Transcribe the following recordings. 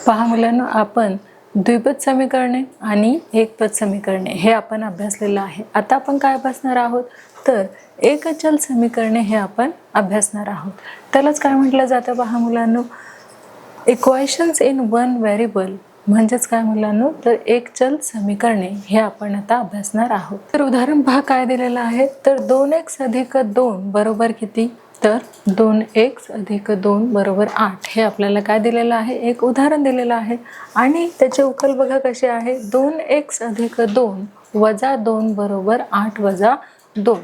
पहा मुलांनो, आपण द्विपद समीकरणे आणि एकपद समीकरणे हे आपण अभ्यासलेलं आहे. आता आपण काय अभ्यासणार आहोत तर एकचल समीकरणे हे आपण अभ्यासणार आहोत. त्यालाच काय म्हटलं जातं पहा मुलांनो, इक्वेशन्स इन वन व्हेरिएबल म्हणजेच काय मुलांनो तर एकचल समीकरणे हे आपण आता अभ्यासणार आहोत. तर उदाहरण पहा काय दिलेलं आहे तर 2x अधिक 2 बरोबर किती, तर 2x अधिक 2 बरोबर 8 हे आपल्याला काय दिलेलं आहे, एक उदाहरण दिलेलं आहे. आणि त्याची उकल बघा कशी आहे, 2x अधिक 2 वजा 2 बरोबर 8 वजा 2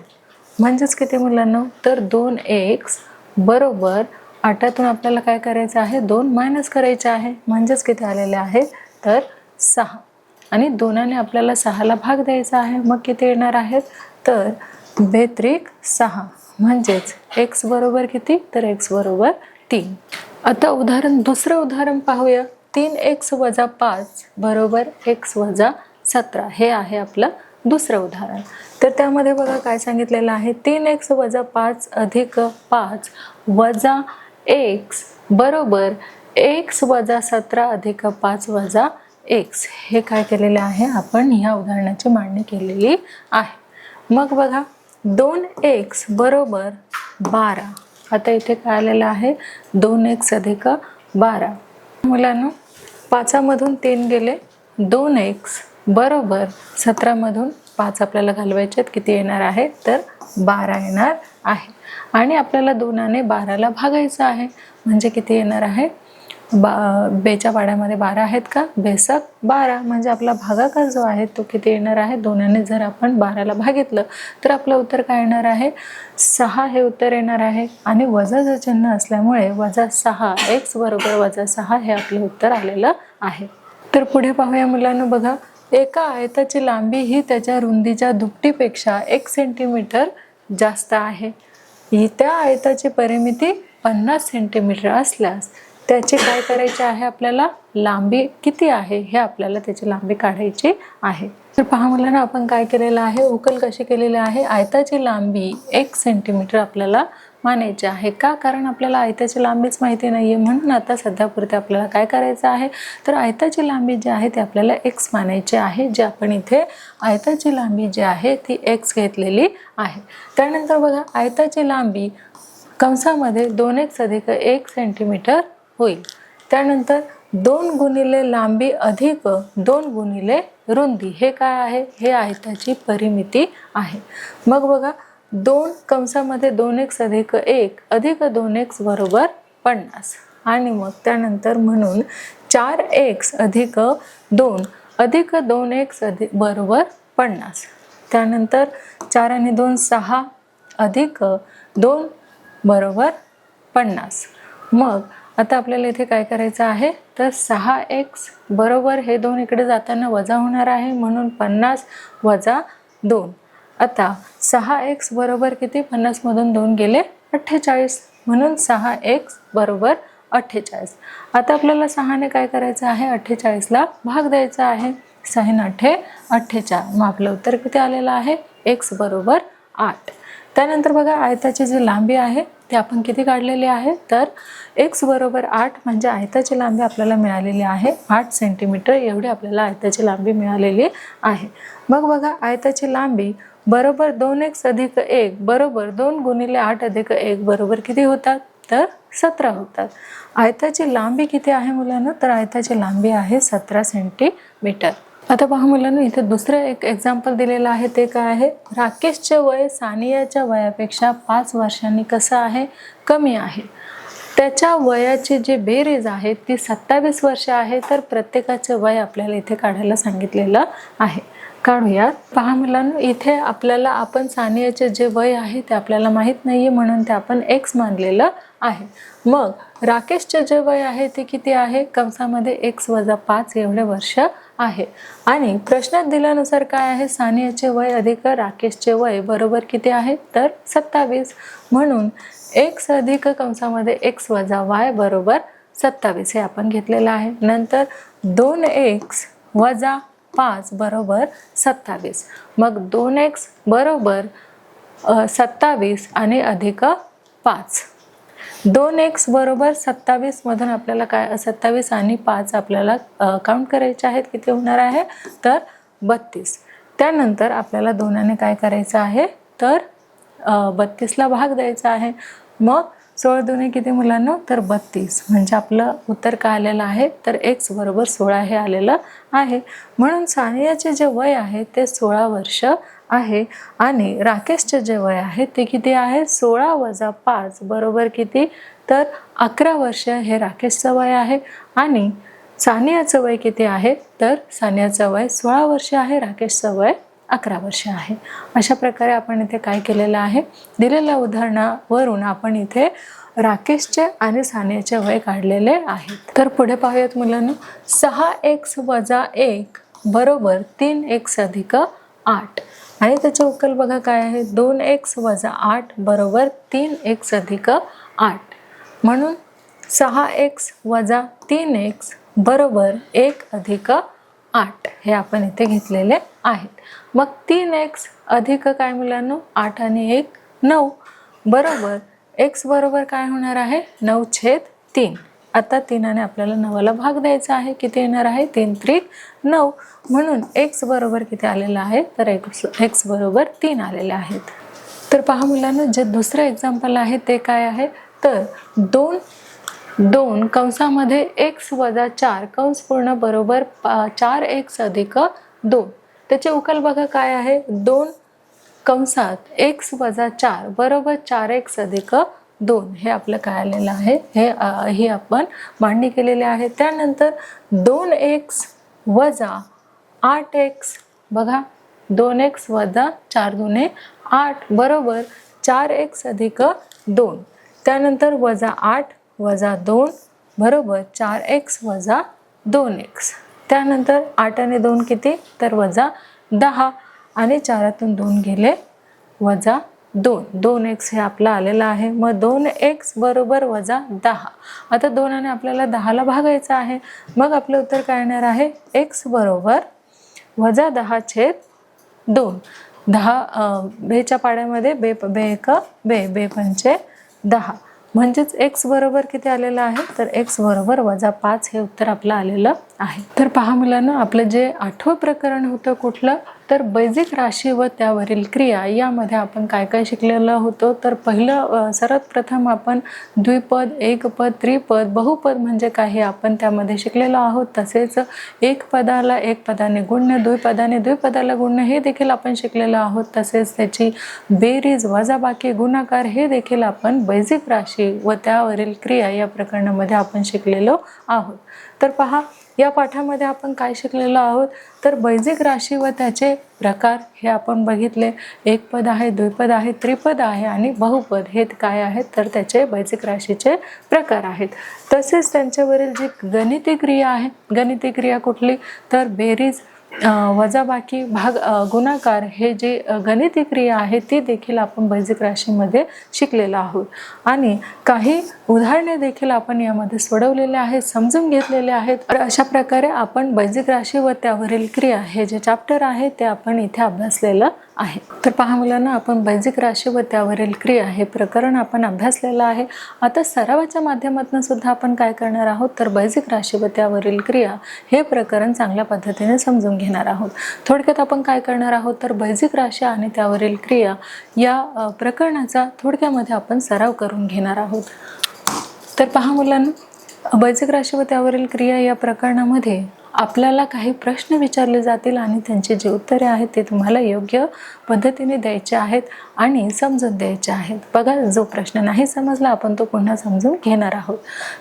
म्हणजेच किती मुलांनो तर 2x बरोबर 8तून आपल्याला काय करायचं आहे, 2 मायनस करायचे आहे म्हणजेच किती आलेले आहे तर 6 आणि 2ने आपल्याला 6ला भाग द्यायचा आहे. मग किती येणार आहेत तर 2×6 म्हणजेच x बरोबर किती तर x बरोबर 3. आता दुसरं उदाहरण पाहूया. 3x वजा 5 बरोबर x वजा 17 हे आहे आपलं दुसरं उदाहरण. तर त्यामध्ये बघा काय सांगितलेलं आहे, 3x वजा 5 अधिक 5 वजा x बरोबर x वजा 17 अधिक 5 वजा x हे काय केलेले आहे, आपण ह्या उदाहरणाची मांडणी केलेली आहे. मग बघा 2x बरोबर 12. आता इथे काय आलेलं आहे 2x अधिक 12. मुलांनो 5मधून 3 गेले, 2x बरोबर 17मधून 5 आपल्याला घालवायचे आहेत, किती येणार आहे तर 12 येणार आहे. आणि आपल्याला 2ने 12ला भागायचं आहे म्हणजे किती येणार आहे, बेच्या पाड्यामध्ये 12 आहेत का, बेसक 12 म्हणजे आपला भागाकार जो आहे तो किती येणार आहे, 2ने जर आपण 12ला भागितलं तर आपलं उत्तर काय येणार आहे 6 हे उत्तर येणार आहे. आणि वजाचं चिन्ह असल्यामुळे वजा 6 x बरोबर वजा 6 हे आपलं उत्तर आलेलं आहे. तर पुढे पाहूया मुलांना, बघा एका आयताची लांबी ही त्याच्या रुंदीच्या दुपटीपेक्षा 1 सेंटीमीटर जास्त आहे. त्या आयताची परिमिती 50 सेंटीमीटर असल्यास त्याची काय करायची आहे, आपल्याला लांबी किती आहे हे आपल्याला त्याची लांबी काढायची आहे. तर पहा मुलांना, आपण काय केलेलं आहे, उकल कशी केलेली आहे, आयताची लांबी 1 सेंटीमीटर आपल्याला मानायची आहे. का, कारण आपल्याला आयताची लांबीच माहिती नाहीये, म्हणून आता सध्यापुरते आपल्याला काय करायचं आहे तर आयताची लांबी जी आहे ती आपल्याला x मानायची आहे. जे आपण इथे आयताची लांबी जी आहे ती x घेतलेली आहे. त्यानंतर बघा आयताची लांबी कंसामध्ये 2x अधिक 1 सेंटीमीटर होईल. त्यानंतर 2 गुणिले लांबी अधिक 2 गुणिले रुंदी हे काय आहे, हे आयताची परिमिती आहे. मग बघा 2 कंसामध्ये 2x अधिक 1 अधिक 2x बरोबर 50 आणि मग त्यानंतर म्हणून 4x अधिक 2 अधिक 2x अधिक बरोबर 50. त्यानंतर 4 आणि 2 6 अधिक 2 बरोबर 50. मग आता आपल्याला इथे काय करायचं आहे तर 6x बरोबर हे 2 इकडे जाताना वजा होणार आहे म्हणून 50 वजा 2. आता 6x बरोबर किती, 50 मधून 2 गेले 48 म्हणून 6x बरोबर 48. आता आपल्याला 6ने काय करायचं आहे 48ला भाग द्यायचा आहे. 6×8 48. मग आपलं उत्तर किती आलेलं आहे x बरोबर 8. त्यानंतर बघा आयताची जी लांबी आहे ते आपण किती काढलेली आहे तर x बरोबर 8 म्हणजे आयताची लांबी आपल्याला मिळालेली आहे 8 सेंटीमीटर एवढी आपल्याला आयताची लांबी मिळालेली आहे. मग बघा आयताची लांबी बरोबर 2x अधिक 1 बरोबर 2 गुणिले 8 अधिक 1 बरोबर किती होतात तर 17 होतात. आयताची लांबी किती आहे मुलांना तर आयताची लांबी आहे 17 सेंटीमीटर. आता पहा मुलांना, इथे दुसरं एक एक्झाम्पल दिलेलं आहे. ते काय आहे, राकेशचे वय सानियाच्या वयापेक्षा 5 वर्षांनी कसं आहे, कमी आहे. त्याच्या वयाची जी बेरीज आहे ती 27 वर्ष आहे. तर प्रत्येकाचे वय आपल्याला इथे काढायला सांगितलेलं आहे. काढूयात. पहा मुलांना, इथे आपल्याला आपण सानियाचे जे वय आहे ते आपल्याला माहीत नाहीये म्हणून ते आपण x मानलेलं आहे. मग राकेशचे जे वय आहे ते किती आहे, कंसामध्ये x वजा 5 एवढे वर्ष आहे. आणि प्रश्नात दिल्यानुसार काय आहे, सानियाचे वय अधिक राकेशचे वय बरोबर किती आहे तर 27 म्हणून x अधिक कंसामध्ये x वजा y बरोबर 27 हे आपण घेतलेलं आहे. नंतर 2x वजा 5 बरोबर 27. मग 2x बरोबर 27 आणि अधिक 5. 2x बरोबर 27 मधून आपल्याला काय 27 आणि 5 आपल्याला काउंट करायचे आहेत. किती होणार आहे तर 32. त्यानंतर आपल्याला 2ने काय करायचं आहे तर 32ला भाग द्यायचा आहे. मग 16 दुने किती मुलांना तर 32. म्हणजे आपलं उत्तर काय आलेलं आहे तर x बरोबर 16 हे आलेलं आहे. म्हणून सानियाचे जे वय आहे ते 16 वर्ष आहे आणि राकेशचे जे वय आहे ते किती आहे 16 वजा 5 बरोबर किती तर 11 वर्ष हे राकेशचं वय आहे. आणि सानियाचं वय किती आहे तर सानियाचं वय 16 वर्ष आहे, राकेशचं वय 11 वर्ष आहे. अशा प्रकारे आपण इथे काय केलेलं आहे दिलेल्या उदाहरणावरून आपण इथे राकेशचे आणि सानियाचे वय काढलेले आहेत. तर पुढे पाहूयात मुलांना. 6x वजा 1 बरोबर 3x अधिक 8 आणि त्याचे उकल बघा काय आहे 2x वजा 8 बरोबर 3x अधिक 8. म्हणून 6x वजा 3x बरोबर 1 अधिक 8 हे आपण इथे घेतलेले आहेत. मग 3x अधिक काय मुलांना 8 आणि 1 9 बरोबर x बरोबर काय होणार आहे 9/3. आता 3ने आपल्याला 9ला भाग द्यायचा आहे. किती येणार आहे 3 त्रिक 9. म्हणून x बरोबर किती आलेला आहे तर x बरोबर 3 आलेले आहेत. तर पहा मुलांना जे दुसरं एक्झाम्पल आहे ते काय आहे तर 2 कंसामध्ये x वजा 4 कंस पूर्ण बरोबर 4x अधिक 2. त्याचे उकल बघा काय आहे 2 कंसात x वजा 4 बरोबर 4x अधिक 2 हे आपलं काय आलेलं आहे हे आपण मांडणी केलेले आहे. त्यानंतर 2x वजा 8x बघा 2x वजा 4 दुने 8 बरोबर 4x अधिक 2. त्यानंतर वजा 8 वजा 2 बरोबर 4x वजा 2x. त्यानंतर 8 आणि 2 किती तर वजा 10 आणि 4तून 2 गेले वजा 2x हे आपलं आलेलं आहे. मग 2x बरोबर वजा 10. आता 2ने आपल्याला 10ला भागायचं आहे. मग आपलं उत्तर काय येणार आहे x बरोबर वजा 10/2. 10 बेच्या पाड्यामध्ये बे 1 बे 5 10 म्हणजेच x बरोबर किती आलेलं आहे तर x बरोबर वजा 5 हे उत्तर आपलं आलेलं आहे. तर पहा मुलांना आपलं जे 8वं प्रकरण होतं कुठलं तर बेसिक राशी व त्यावरील क्रिया यामध्ये आपण काय काय शिकलेलं होतो तर पहिलं सर्वात प्रथम आपण द्विपद, एकपद, त्रिपद, बहुपद म्हणजे काय हे आपण त्यामध्ये शिकलेलो आहोत. तसेच एक पदाला एक पदाने गुणणे, द्विपदाने द्विपदाला गुणणे हे देखील आपण शिकलेलो आहोत. तसेच त्याची बेरीज, वजाबाकी, गुणाकार हे देखील आपण बेसिक राशी व त्यावरील क्रिया या प्रकरणामध्ये आपण शिकलेलो आहोत. तर पहा या पाठामध्ये आपण काय शिकलेलो आहोत तर बेसिक राशी व त्याचे प्रकार हे आपण बघितले. एक पद आहे, द्विपद आहे, त्रिपद आहे आणि बहुपद हे काय आहेत तर त्याचे बेसिक राशीचे प्रकार आहेत. तसेच त्यांच्यावरील जी गणिती क्रिया आहे, गणिती क्रिया कुठली तर बेरीज, वजाबाकी, भाग, गुणाकार हे जे गणिती क्रिया आहे ती देखील आपण बेसिक राशीमध्ये शिकलेलो आहोत. आणि काही उदाहरणे देखील आपण यामध्ये सोडवलेले आहेत, समजून घेतलेले आहेत. तर अशा प्रकारे आपण बेसिक राशी व त्यावरील क्रिया हे जे चॅप्टर आहे ते आपण इथे अभ्यासलेलं आहे. तर पहा मुलांना आपण बेसिक राशी व त्यावरील क्रिया हे प्रकरण आपण अभ्यासलेलं आहे. आता सरावाच्या माध्यमातून सुद्धा आपण काय करणार आहोत तर बेसिक राशी व त्यावरील क्रिया हे प्रकरण चांगल्या पद्धतीने समजून घेणार आहोत. थोडक्यात आपण काय करणार आहोत तर बेसिक राशी आणि त्यावरील क्रिया या प्रकरणाचा थोडक्यामध्ये आपण सराव करून घेणार आहोत. तर पहा मुलांना बेसिक राशी व त्यावरील क्रिया या प्रकरणामध्ये आपल्याला काही प्रश्न विचारले जातील आणि त्यांची जी उत्तरे आहेत ते तुम्हाला योग्य पद्धतीने द्यायचे आहेत आणि समजून द्यायचे आहेत. बघा जो प्रश्न नाही समजला आपण तो पुन्हा समजून घेणार आहोत.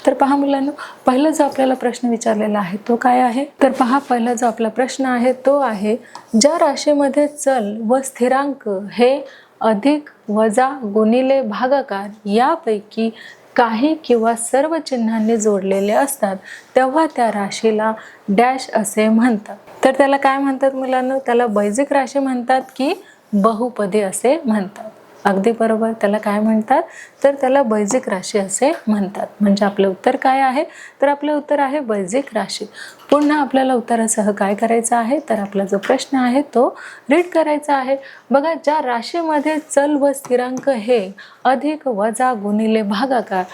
तर पहा मुलांना पहिला जो आपल्याला प्रश्न विचारलेला आहे तो काय आहे तर पहा पहिला जो आपला प्रश्न आहे तो आहे ज्या राशीमध्ये चल व स्थिरांक हे अधिक, वजा, गुणिले, भागाकार यापैकी काही किंवा सर्व चिन्हांनी जोडलेले असतात तेव्हा त्या राशीला डॅश असे म्हणतात. तर त्याला काय म्हणतात मुलांना त्याला बेसिक राशी म्हणतात की बहुपदी असे म्हणतात. अगदी बरोबर. त्याला काय म्हणतात? तर त्याला बैजिक राशी असे म्हणतात. म्हणजे आपलं उत्तर काय आहे? तर आपलं उत्तर आहे बैजिक राशी. पुन्हा आपल्याला उत्तरासह काय करायचं आहे? तर आपला जो प्रश्न आहे तो रीड करायचा आहे. बघा, ज्या राशीमध्ये चल व स्थिरांक हे अधिक वजा गुणिले भागाकार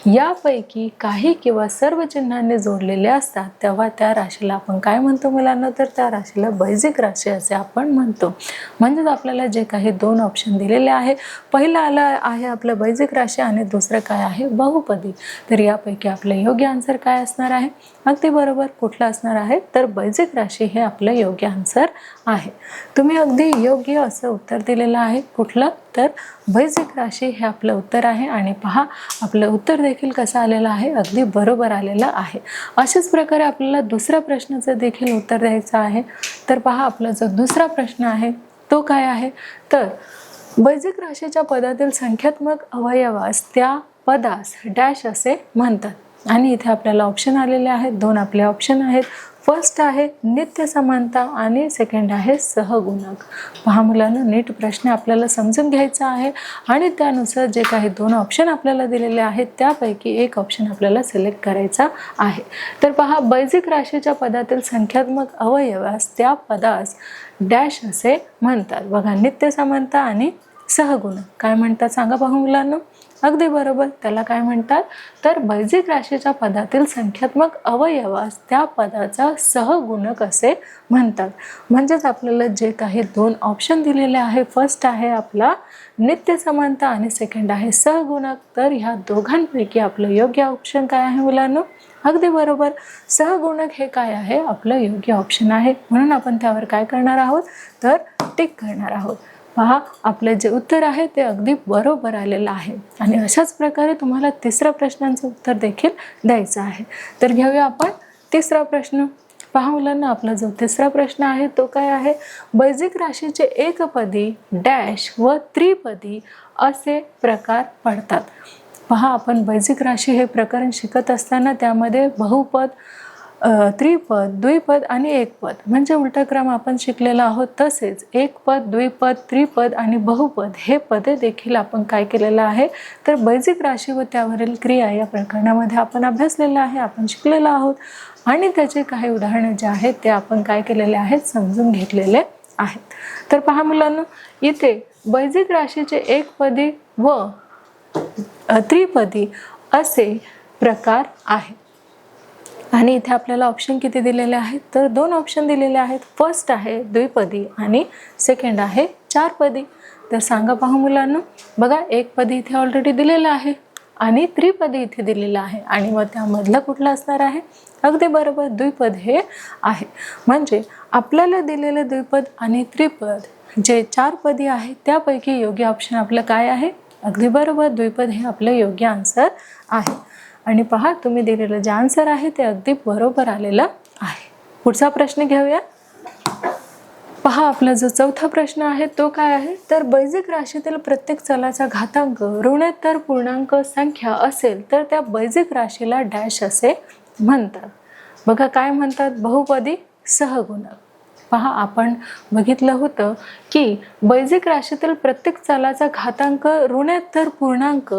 यापैकी काही किंवा सर्व चिन्हांनी जोडलेले असतात तेव्हा त्या राशीला आपण काय म्हणतो मुलांना? तर त्या राशीला बैजिक राशी असे आपण म्हणतो. म्हणजेच आपल्याला जे काही दोन ऑप्शन दिलेले आहे, पहिलं आलं आहे आपलं बैजिक राशी आणि दुसरं काय आहे? बहुपदी. तर यापैकी आपलं योग्य आन्सर काय असणार आहे? अगदी बरोबर. कुठलं असणार आहे? तर बैजिक राशी हे आपलं योग्य आन्सर आहे. तुम्ही अगदी योग्य असं उत्तर दिलेलं आहे. कुठलं? तर बैजिक राशी हे आपलं उत्तर आहे. आणि पहा, आपलं उत्तर देखील कसं आलेलं आहे? अगदी बरोबर आलेलं आहे. अशाच प्रकारे आपल्याला दुसऱ्या प्रश्नाचं देखील उत्तर द्यायचं आहे. तर पहा, आपला जो दुसरा प्रश्न आहे तो काय आहे? तर बैजिक राशीच्या पदातील संख्यात्मक अवयवास त्या पदास डॅश असे म्हणतात. आणि इथे आपल्याला ऑप्शन आलेले आहेत. दोन आपले ऑप्शन आहेत. फर्स्ट आहे नित्य समानता आणि सेकंड आहे सहगुणक. पहा मुलांना, नीट प्रश्न आपल्याला समजून घ्यायचा आहे आणि त्यानुसार जे काही दोन ऑप्शन आपल्याला दिलेले आहेत त्यापैकी एक ऑप्शन आपल्याला सिलेक्ट करायचा आहे. तर पहा, बैजिक राशीच्या पदातील संख्यात्मक अवयवास त्या पदास डॅश असे म्हणतात. बघा, नित्य समानता आणि सहगुणक काय म्हणतात सांगा पाहू मुलांना? अगदी बरोबर. त्याला काय म्हणतात? तर बैजिक राशीच्या पदातील संख्यात्मक अवयवास त्या पदाचा सहगुणक असे म्हणतात. म्हणजेच आपल्याला जे काही दोन ऑप्शन दिलेले आहे, फर्स्ट आहे आपला नित्य समानता आणि सेकंड आहे सहगुणक. तर ह्या दोघांपैकी आपलं योग्य ऑप्शन काय आहे मुलांना? अगदी बरोबर. सहगुणक हे काय आहे? आपलं योग्य ऑप्शन आहे. म्हणून आपण त्यावर काय करणार आहोत? तर टिक करणार आहोत. पहा, आपलं जे उत्तर आहे ते अगदी बरोबर आलेलं आहे. आणि अशाच प्रकारे तुम्हाला तिसऱ्या प्रश्नांचं उत्तर देखील द्यायचं आहे. तर घेऊया आपण तिसरा प्रश्न. पहा मुलांना, आपला जो तिसरा प्रश्न आहे तो काय आहे? बैजिक राशीचे एकपदी डॅश व त्रिपदी असे प्रकार पडतात. पहा, आपण बैजिक राशी हे प्रकरण शिकत असताना त्यामध्ये बहुपद, त्रिपद, द्विपद आणि एकपद म्हणजे उलटा क्रम आपण शिकलेला आहोत. तसेच एकपद, द्विपद, त्रिपद आणि बहुपद हे पदे देखील आपण काय केलेलं आहे? तर बैजिक राशी व त्यावरील क्रिया या प्रकरणामध्ये आपण अभ्यासलेलं आहे, आपण शिकलेलो आहोत. आणि त्याचे काही उदाहरणे जे आहेत ते आपण काय केलेले आहेत? समजून घेतलेले आहेत. तर पहा मुलांना, इथे बैजिक राशीचे एकपदी व त्रिपदी असे प्रकार आहेत. आणि इथे आपल्याला ऑप्शन किती दिलेले आहेत? तर दोन ऑप्शन दिलेले आहेत. फर्स्ट आहे द्विपदी आणि सेकंड आहे चारपदी. तर सांगा पाहू मुलांना. बघा, एकपदी इथे ऑलरेडी दिलेलं आहे आणि त्रिपदी इथे दिलेलं आहे. आणि मग त्यामधलं कुठलं असणार आहे? अगदी बरोबर, द्विपद हे आहे. म्हणजे आपल्याला दिलेलं द्विपद आणि त्रिपद जे चारपदी आहे त्यापैकी योग्य ऑप्शन आपलं काय आहे? अगदी बरोबर, द्विपद हे आपलं योग्य आन्सर आहे. आणि पहा, तुम्ही दिलेलं जे आन्सर आहे ते अगदी बरोबर आलेलं आहे. पुढचा प्रश्न घेऊया. पहा, आपला जो चौथा प्रश्न आहे तो काय आहे? तर बैजिक राशीतील प्रत्येक चलाचा घातांक ऋणोत्तर पूर्णांक संख्या असेल तर त्या बैजिक राशीला डॅश असे म्हणतात. बघा, काय म्हणतात? बहुपदी, सहगुणक. पहा, आपण बघितलं होतं की बैजिक राशीतील प्रत्येक चलाचा घातांक ऋणोत्तर पूर्णांक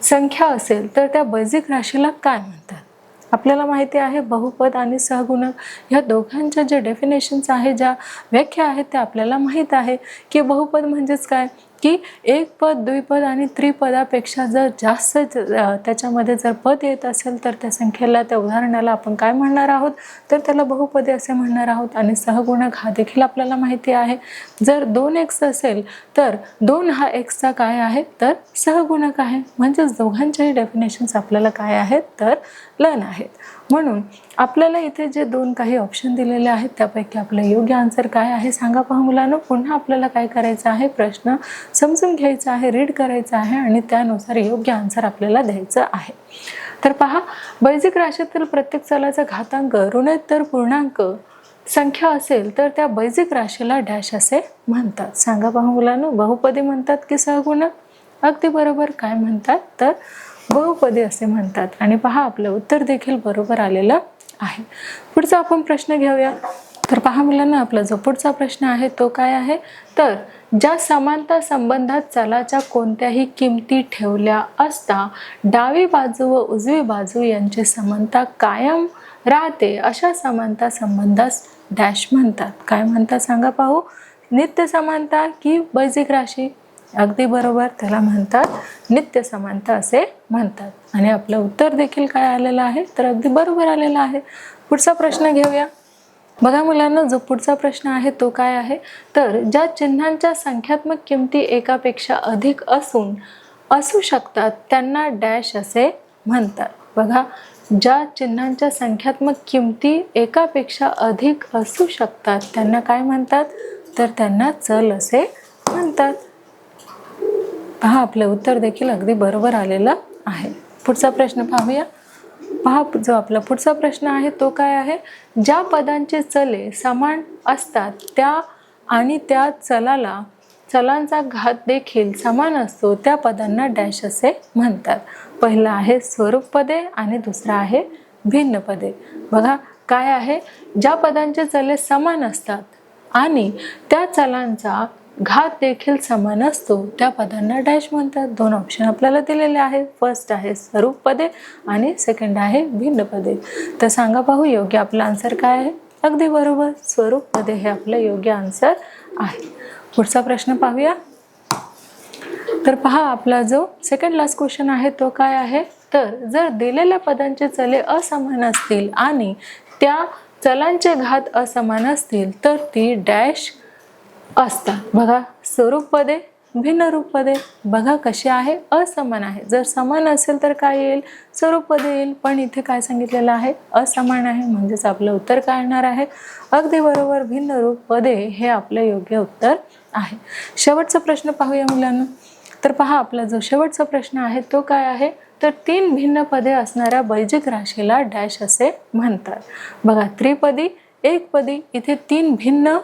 संख्या असेल तर त्या बैजिक राशीला काय म्हणतात? आपल्याला माहिती आहे बहुपद आणि सहगुणक ह्या दोघांच्या जे डेफिनेशन्स आहे, ज्या व्याख्या आहेत त्या आपल्याला माहीत आहे की बहुपद म्हणजेच काय? की एक पद, द्विपद आणि त्रिपदापेक्षा जर जास्त त्याच्यामध्ये जर पद येत असेल तर त्या संख्येला, त्या उदाहरणाला आपण काय म्हणणार आहोत? तर त्याला बहुपदी असे म्हणणार आहोत. आणि सहगुणक हा देखील आपल्याला माहिती आहे. जर 2x असेल तर 2 हा xचा काय आहे? तर सहगुणक आहे. म्हणजेच दोघांच्याही डेफिनेशन्स आपल्याला काय आहेत? तर लन आहेत. म्हणून आपल्याला इथे जे दोन काही ऑप्शन दिलेले आहेत त्यापैकी आपलं योग्य आन्सर काय आहे सांगा पाहू मुलांनो. पुन्हा आपल्याला काय करायचं आहे? प्रश्न समजून घ्यायचा आहे, रीड करायचा आहे आणि त्यानुसार योग्य आन्सर आपल्याला द्यायचं आहे. तर पहा, बैजिक राशीतील प्रत्येक चलाचा घातांक ऋणोत्तर पूर्णांक संख्या असेल तर त्या बैजिक राशीला डॅश असे म्हणतात. सांगा पाहू मुलांनो, बहुपदी म्हणतात की सहगुणक? अगदी बरोबर. काय म्हणतात? तर बहुपदी असे म्हणतात. आणि पहा, आपलं उत्तर देखील बरोबर आलेलं आहे. पुढचा आपण प्रश्न घेऊया. तर पहा मुलांना, आपला जो पुढचा प्रश्न आहे तो काय आहे, तर ज्या समानता संबंधात चलाच्या कोणत्याही किमती ठेवल्या असता डावी बाजू व उजवी बाजू यांची समानता कायम राहते अशा समानता संबंधास डॅश म्हणतात. काय म्हणतात सांगा पाहू? नित्य समानता की बैजिक राशी? अगदी बरोबर, त्याला म्हणतात नित्य समानता असे म्हणतात. आणि आपलं उत्तर देखील काय आलेलं आहे, तर अगदी बरोबर आलेलं आहे. पुढचा प्रश्न घेऊया. बघा मुलांना, जो पुढचा प्रश्न आहे तो काय आहे, तर ज्या चिन्हांच्या संख्यात्मक किमती एकापेक्षा अधिक असू शकतात त्यांना डॅश असे म्हणतात. बघा, ज्या चिन्हांच्या संख्यात्मक किमती एकापेक्षा अधिक असू शकतात त्यांना काय म्हणतात, तर त्यांना चल असे म्हणतात. पहा, आपलं उत्तर देखील अगदी बरोबर आलेलं आहे. पुढचा प्रश्न पाहूया. पहा, जो आपला पुढचा प्रश्न आहे तो काय आहे, ज्या पदांचे चले समान असतात त्या चलांचा घात देखील समान असतो त्या पदांना डॅश असे म्हणतात. पहिला आहे स्वरूप पदे आणि दुसरा आहे भिन्न पदे. बघा काय आहे, ज्या पदांचे चले समान असतात आणि त्या चलांचा घात देखील समान असतो त्या पदांना डॅश म्हणतात. दोन ऑप्शन आपल्याला दिलेले आहेत. फर्स्ट आहे स्वरूप पदे आणि सेकंड आहे भिन्न पदे. तर सांगा पाहू, योग्य आपला आन्सर काय आहे? अगदी बरोबर, स्वरूप पदे हे आपलं योग्य आन्सर आहे. पुढचा प्रश्न पाहूया. तर पहा, आपला जो सेकंड लास्ट क्वेश्चन आहे तो काय आहे, तर जर दिलेल्या पदांचे चले असमान असतील आणि त्या चलांचे घात असमान असतील तर ती डॅश असतात. बघा, स्वरूप पदे, भिन्न रूप पदे. बघा कशी आहे, असमान आहे. जर समान असेल तर काय येईल, स्वरूप पदे येईल. पण इथे काय सांगितलेलं आहे, असमान आहे, म्हणजेच आपलं उत्तर काय येणार आहे? अगदी बरोबर, भिन्न रूप पदे हे आपलं योग्य उत्तर आहे. शेवटचा प्रश्न पाहूया मुलांना. तर पहा, आपला जो शेवटचा प्रश्न आहे तो काय आहे, तर 3 भिन्न पदे असणाऱ्या बैजिक राशीला डॅश असे म्हणतात. बघा, त्रिपदी, एकपदी, इथे 3 भिन्न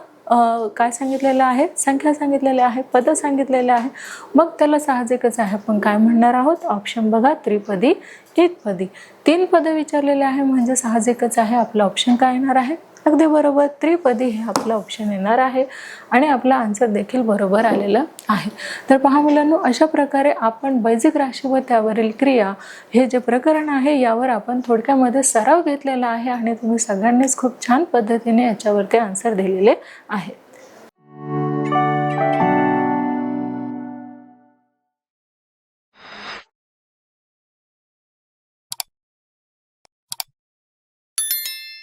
काय सांगितलेलं आहे, संख्या सांगितलेल्या आहे, पद सांगितलेले आहे. मग त्याला साहजिकच आहे आपण काय म्हणणार आहोत, ऑप्शन बघा, त्रिपदी, एकपदी. 3 पद विचारलेले आहे म्हणजे साहजिकच आहे आपला ऑप्शन काय येणार आहे? अगदी बरोबर, त्रिपदी हे आपलं ऑप्शन येणार आहे. आणि आपला आन्सर देखील बरोबर आलेला आहे. तर पहा मुलांनो, अशा प्रकारे आपण बैजिक राशी व त्यावरील क्रिया हे जे प्रकरण आहे यावर आपण थोडक्यामध्ये सराव घेतलेला आहे आणि तुम्ही सगळ्यांनीच खूप छान पद्धतीने याच्यावरती आन्सर दिलेले आहे.